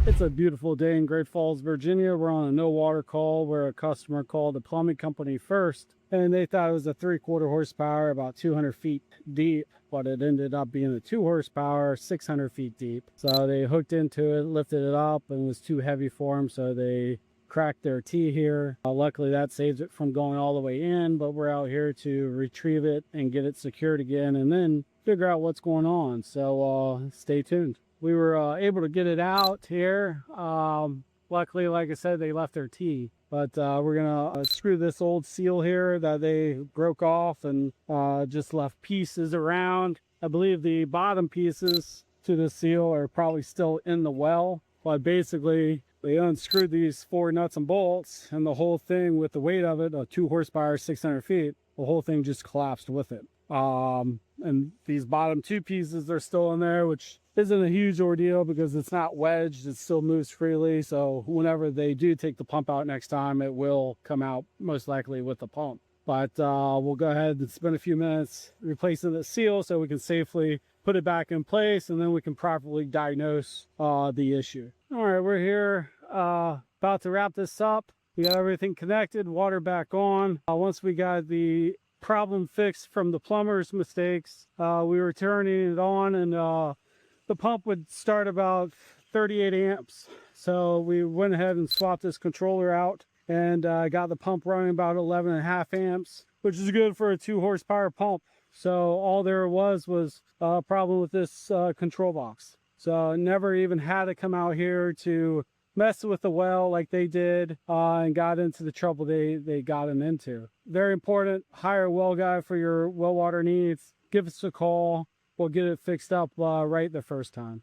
It's a beautiful day in Great Falls, Virginia. We're on a no water call where a customer called the plumbing company first, and they thought it was a 3/4 horsepower, about 200 feet deep, but it ended up being a 2 horsepower, 600 feet deep. So they hooked into it, lifted it up, and it was too heavy for them, so they cracked their T here. Luckily that saves it from going all the way in, but we're out here to retrieve it and get it secured again and then figure out what's going on. So stay tuned. We were able to get it out here. Luckily, like I said, they left their T, but we're gonna screw this old seal here that they broke off and just left pieces around. I believe the bottom pieces to the seal are probably still in the well, but basically they unscrewed these 4 nuts and bolts, and the whole thing, with the weight of it, a 2 horsepower, 600 feet, the whole thing just collapsed with it. And these bottom 2 pieces are still in there, which isn't a huge ordeal because it's not wedged, it still moves freely. So whenever they do take the pump out next time, it will come out most likely with the pump. But we'll go ahead and spend a few minutes replacing the seal so we can safely put it back in place, and then we can properly diagnose the issue. All right, we're here about to wrap this up. We got everything connected, water back on. Once we got the problem fixed from the plumber's mistakes, we were turning it on, and the pump would start about 38 amps. So we went ahead and swapped this controller out and got the pump running about 11.5 amps, which is good for a 2 horsepower pump. So all there was a problem with this control box. So never even had to come out here to mess with the well like they did and got into the trouble they got them into. Very important, hire a well guy for your well water needs. Give us a call. We'll get it fixed up right the first time.